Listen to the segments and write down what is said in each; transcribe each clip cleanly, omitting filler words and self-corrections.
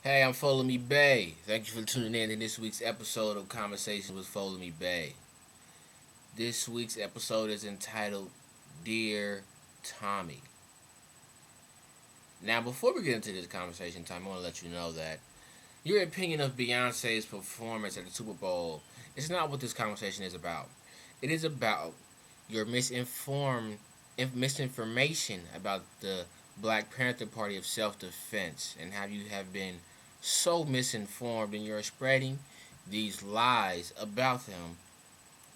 Hey, I'm Follow Me Bay. Thank you for tuning in to this week's episode of Conversations with Follow Me Bay. This week's episode is entitled Dear Tommy. Now, before we get into this conversation, Tommy, I want to let you know that your opinion of Beyonce's performance at the Super Bowl is not what this conversation is about. It is about your misinformation about the Black Panther Party of self-defense and how you have been so misinformed and you're spreading these lies about them,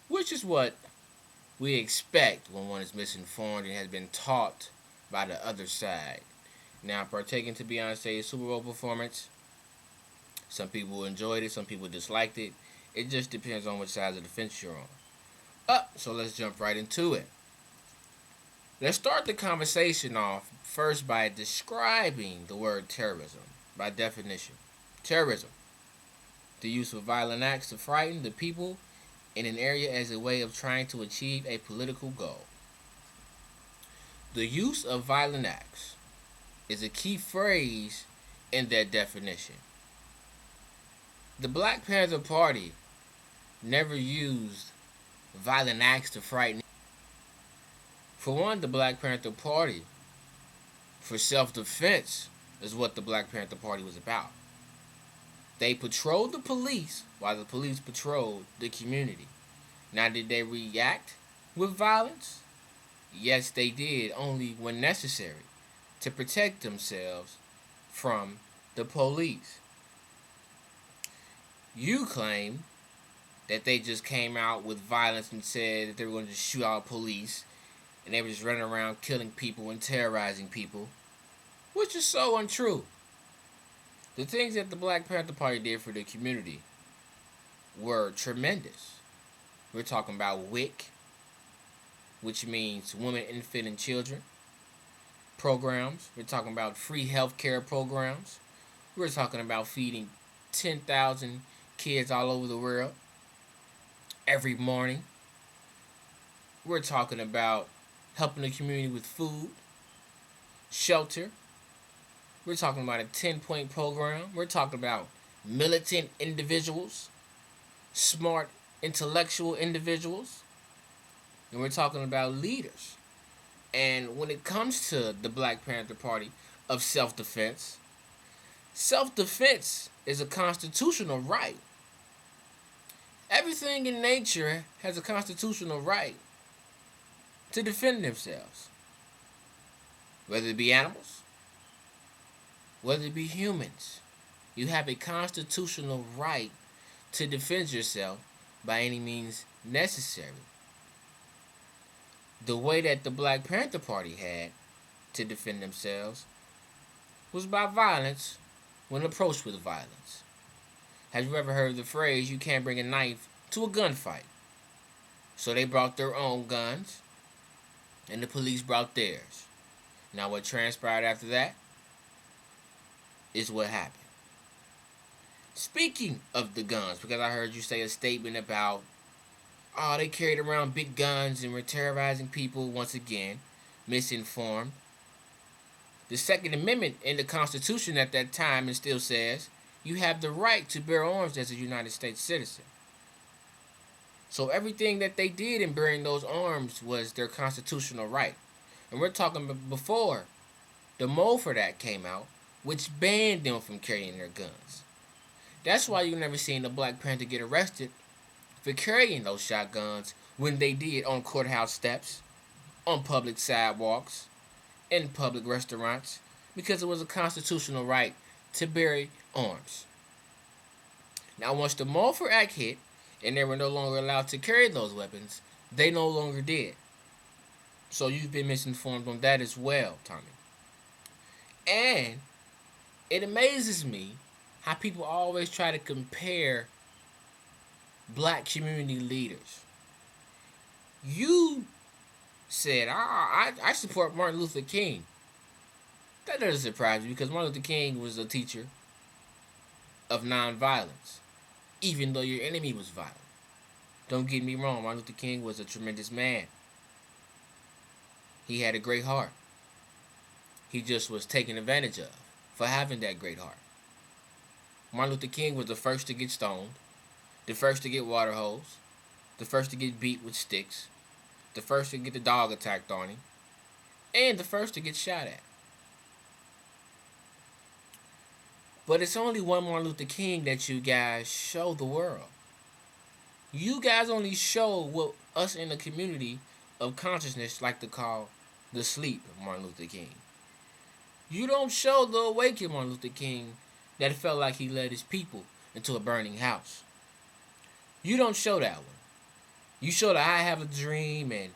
which is what we expect when one is misinformed and has been taught by the other side. Now, partaking to Beyonce's Super Bowl performance, some people enjoyed it, some people disliked it. It just depends on which side of the fence you're on. So let's jump right into it. Let's start the conversation off first by describing the word terrorism by definition. Terrorism, the use of violent acts to frighten the people in an area as a way of trying to achieve a political goal. The use of violent acts is a key phrase in that definition. The Black Panther Party never used violent acts to frighten. For one, the Black Panther Party, for self-defense, is what the Black Panther Party was about. They patrolled the police while the police patrolled the community. Now, did they react with violence? Yes, they did, only when necessary to protect themselves from the police. You claim that they just came out with violence and said that they were going to shoot out police and they were just running around killing people and terrorizing people, which is so untrue. The things that the Black Panther Party did for the community were tremendous. We're talking about WIC, which means Women, Infant, and Children programs. We're talking about free health care programs. We're talking about feeding 10,000 kids all over the world every morning. We're talking about helping the community with food, shelter. We're talking about a 10-point program. We're talking about militant individuals, smart, intellectual individuals. And we're talking about leaders. And when it comes to the Black Panther Party of self-defense, self-defense is a constitutional right. Everything in nature has a constitutional right to defend themselves. Whether it be animals, whether it be humans, you have a constitutional right to defend yourself by any means necessary. The way that the Black Panther Party had to defend themselves was by violence when approached with violence. Have you ever heard the phrase, you can't bring a knife to a gunfight? So they brought their own guns, and the police brought theirs. Now what transpired after that is what happened. Speaking of the guns, because I heard you say a statement about, oh, they carried around big guns and were terrorizing people once again, misinformed. The Second Amendment in the Constitution at that time, it still says, you have the right to bear arms as a United States citizen. So everything that they did in bearing those arms was their constitutional right. And we're talking before the Mulford Act came out, which banned them from carrying their guns. That's why you never seen the Black Panther get arrested for carrying those shotguns when they did on courthouse steps, on public sidewalks, in public restaurants, because it was a constitutional right to bear arms. Now, once the Mulford Act hit and they were no longer allowed to carry those weapons, they no longer did. So you've been misinformed on that as well, Tommy. And it amazes me how people always try to compare black community leaders. You said, I support Martin Luther King. That doesn't surprise me because Martin Luther King was a teacher of nonviolence, even though your enemy was violent. Don't get me wrong, Martin Luther King was a tremendous man. He had a great heart. He just was taken advantage of for having that great heart. Martin Luther King was the first to get stoned, the first to get water hosed, the first to get beat with sticks, the first to get the dog attacked on him, and the first to get shot at. But it's only one Martin Luther King that you guys show the world. You guys only show what us in the community of consciousness like to call the sleep of Martin Luther King. You don't show the awakened Martin Luther King that felt like he led his people into a burning house. You don't show that one. You show that I have a dream and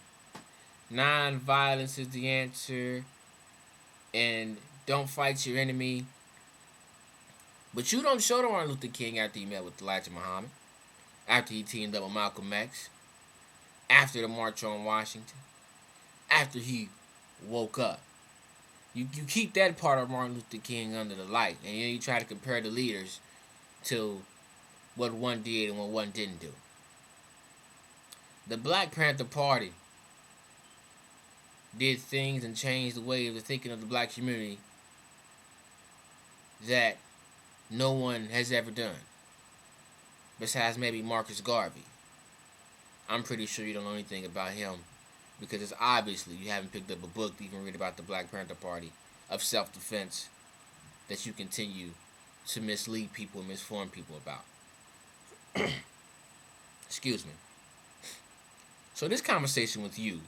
non-violence is the answer and don't fight your enemy. But you don't show the Martin Luther King after he met with Elijah Muhammad, after he teamed up with Malcolm X, after the March on Washington, after he woke up. You keep that part of Martin Luther King under the light, and then you try to compare the leaders to what one did and what one didn't do. The Black Panther Party did things and changed the way of the thinking of the black community that no one has ever done, besides maybe Marcus Garvey. I'm pretty sure you don't know anything about him because it's obviously you haven't picked up a book to even read about the Black Panther Party of self-defense that you continue to mislead people and misform people about. Excuse me. So this conversation with you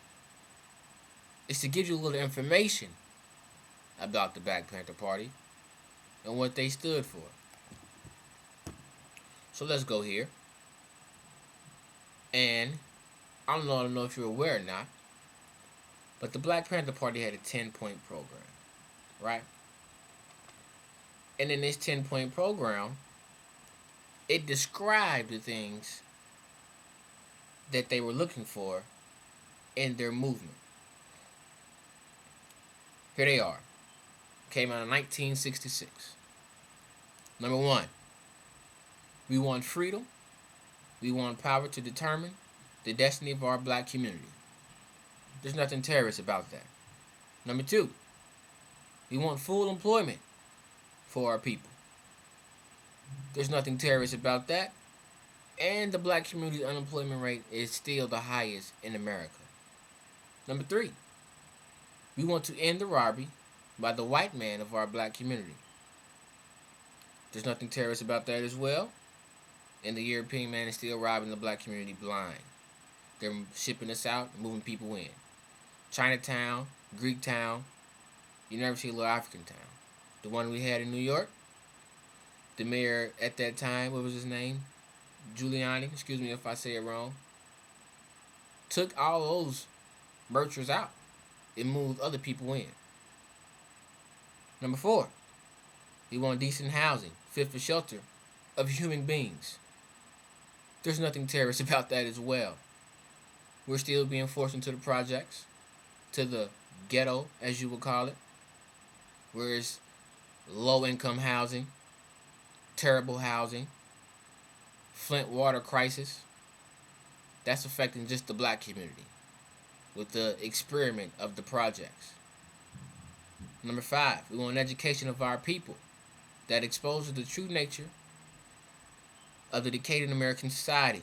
is to give you a little information about the Black Panther Party and what they stood for. So let's go here. And I don't know if you're aware or not, but the Black Panther Party had a 10-point program, right? And in this 10-point program, it described the things that they were looking for in their movement. Here they are. Came out in 1966. Number 1, we want freedom. We want power to determine the destiny of our black community. There's nothing terrorist about that. Number 2, we want full employment for our people. There's nothing terrorist about that. And the black community unemployment rate is still the highest in America. Number 3, we want to end the robbery by the white man of our black community. There's nothing terrorist about that as well. And the European man is still robbing the black community blind. They're shipping us out and moving people in. Chinatown, Greek town, you never see a little African town. The one we had in New York, the mayor at that time, what was his name? Giuliani, excuse me if I say it wrong, took all those merchants out and moved other people in. Number 4, we want decent housing, fit for shelter of human beings. There's nothing terrorist about that as well. We're still being forced into the projects, to the ghetto, as you would call it, where it's low-income housing, terrible housing, Flint water crisis. That's affecting just the black community with the experiment of the projects. Number 5, we want an education of our people that exposes the true nature of the decaying American society.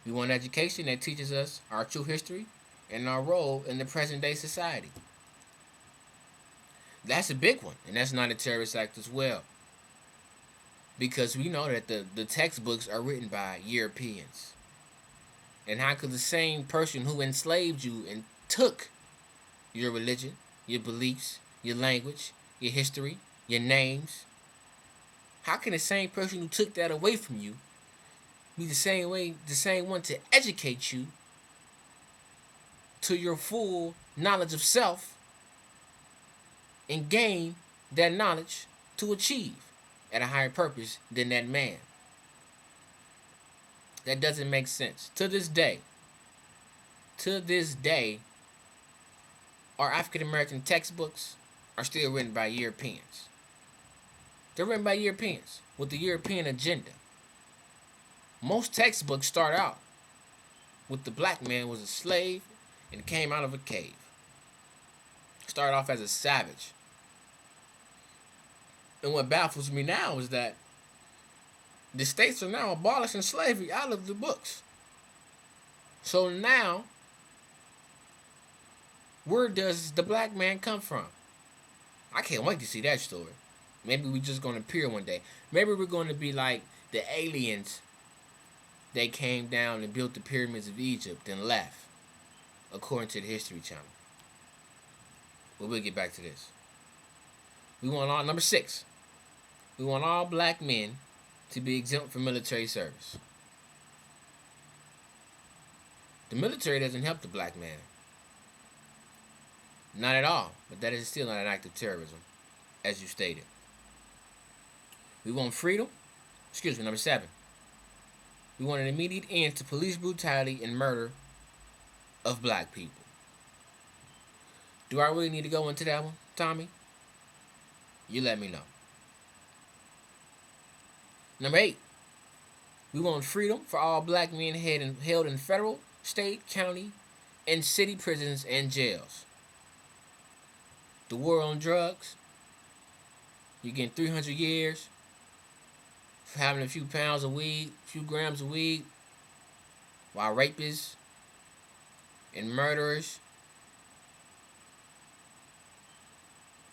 We want education that teaches us our true history and our role in the present day society. That's a big one, and that's not a terrorist act as well. Because we know that the textbooks are written by Europeans. And how could the same person who enslaved you and took your religion, your beliefs, your language, your history, your names, how can the same person who took that away from you be the same one to educate you to your full knowledge of self and gain that knowledge to achieve at a higher purpose than that man? That doesn't make sense. To this day, our African American textbooks are still written by Europeans. They're written by Europeans with the European agenda. Most textbooks start out with the black man was a slave and came out of a cave. Started off as a savage. And what baffles me now is that the states are now abolishing slavery out of the books. So now, where does the black man come from? I can't wait to see that story. Maybe we're just going to appear one day. Maybe we're going to be like the aliens. They came down and built the pyramids of Egypt and left, according to the History Channel. But we'll get back to this. We want all, number 6, we want all black men to be exempt from military service. The military doesn't help the black man. Not at all. But that is still not an act of terrorism, as you stated. We want freedom. Number 7. We want an immediate end to police brutality and murder of black people. Do I really need to go into that one, Tommy? You let me know. Number 8. We want freedom for all black men held in federal, state, county, and city prisons and jails. The war on drugs. You're getting 300 years for having a few pounds of weed, a few grams of weed, while rapists and murderers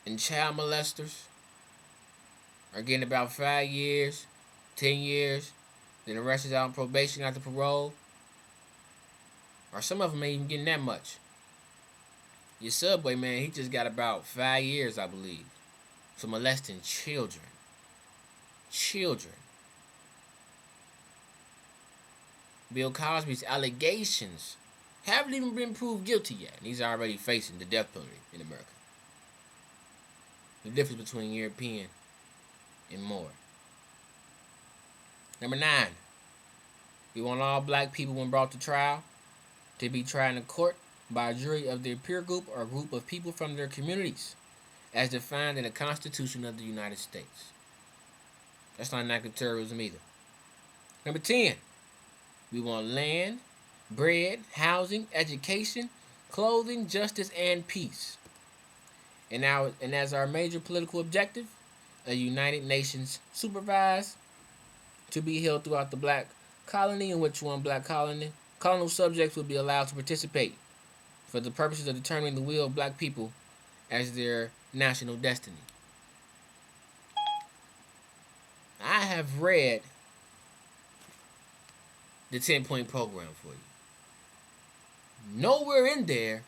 and child molesters are getting about 5 years, 10 years, then the rest is out on probation after parole. Or some of them ain't even getting that much. Your Subway man, he just got about 5 years, I believe, for molesting children. Children. Bill Cosby's allegations haven't even been proved guilty yet, and he's already facing the death penalty in America. The difference between European and more. Number 9. We want all black people, when brought to trial, to be tried in court by a jury of their peer group or a group of people from their communities, as defined in the Constitution of the United States. That's not an act of terrorism either. Number 10. We want land, bread, housing, education, clothing, justice, and peace. And as our major political objective, a United Nations supervised to be held throughout the black colony, in which one black colonial subjects will be allowed to participate for the purposes of determining the will of black people as their national destiny. I have read the 10-point program for you. Nowhere in there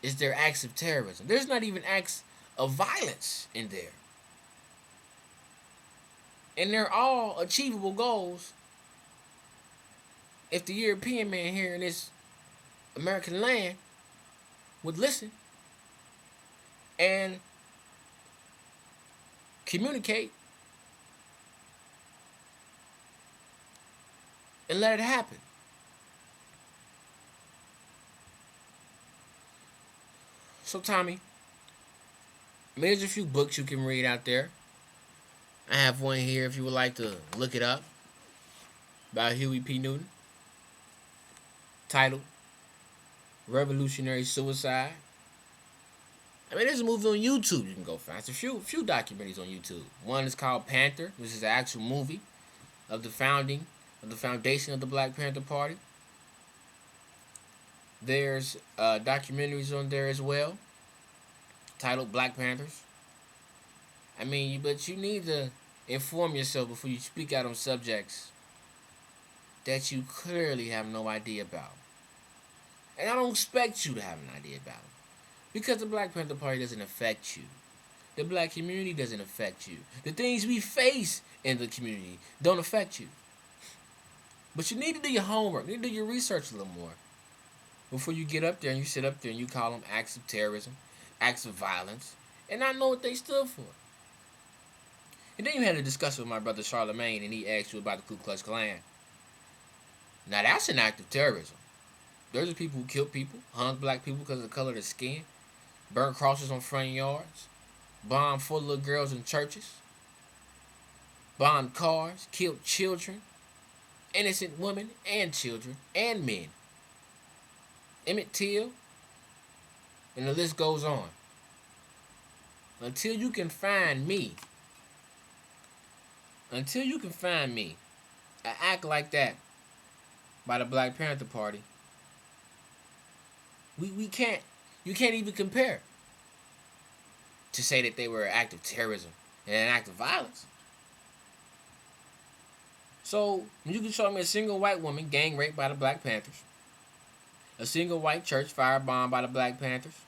is there acts of terrorism. There's not even acts of violence in there. And they're all achievable goals if the European man here in this American land would listen and communicate and let it happen. So, Tommy, there's a few books you can read out there. I have one here if you would like to look it up, by Huey P. Newton, titled Revolutionary Suicide. There's a movie on YouTube you can go find. It's a few documentaries on YouTube. One is called Panther, which is an actual movie of the foundation of the Black Panther Party. There's documentaries on there as well, titled Black Panthers. But you need to inform yourself before you speak out on subjects that you clearly have no idea about. And I don't expect you to have an idea about it, because the Black Panther Party doesn't affect you. The black community doesn't affect you. The things we face in the community don't affect you. But you need to do your homework. You need to do your research a little more before you get up there and you sit up there and you call them acts of terrorism, acts of violence, and not know what they stood for. And then you had a discussion with my brother Charlemagne, and he asked you about the Ku Klux Klan. Now that's an act of terrorism. There's the people who killed people, hung black people because of the color of their skin, burned crosses on front yards, bombed 4 little girls in churches, bombed cars, killed children, innocent women and children and men. Emmett Till, and the list goes on. Until you can find me An act like that by the Black Panther Party, we can't. You can't even compare to say that they were an act of terrorism and an act of violence. So you can show me a single white woman gang raped by the Black Panthers, a single white church firebombed by the Black Panthers,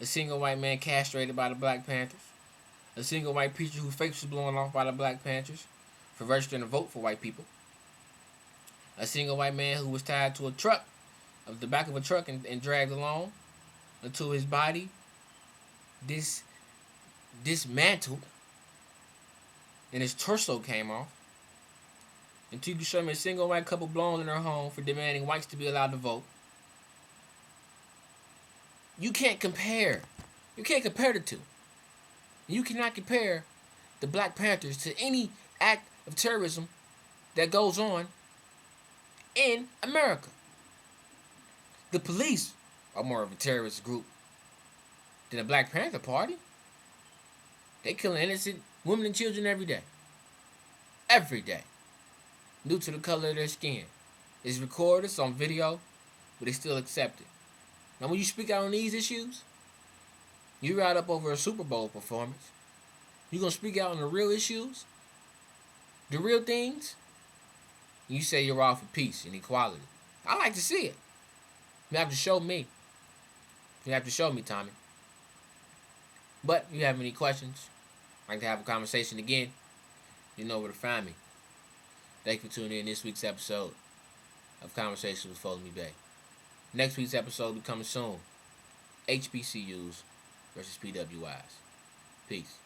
a single white man castrated by the Black Panthers, a single white preacher whose face was blown off by the Black Panthers for registering to vote for white people, a single white man who was tied to a truck, of the back of a truck and dragged along until his body dismantled and his torso came off. Until you can show me a single white couple blown in their home for demanding whites to be allowed to vote. You can't compare. You can't compare the two. You cannot compare the Black Panthers to any act of terrorism that goes on in America. The police are more of a terrorist group than the Black Panther Party. They killing innocent women and children every day. Every day. Due to the color of their skin. It's recorded, it's on video, but they still accept it. Now when you speak out on these issues, you ride up over a Super Bowl performance. You gonna speak out on the real issues, the real things, and you say you're all for peace and equality. I like to see it. You have to show me. You have to show me, Tommy. But if you have any questions, like to have a conversation again, you know where to find me. Thank you for tuning in this week's episode of Conversations with Follow Me Bay. Next week's episode will be coming soon. HBCUs versus PWIs. Peace.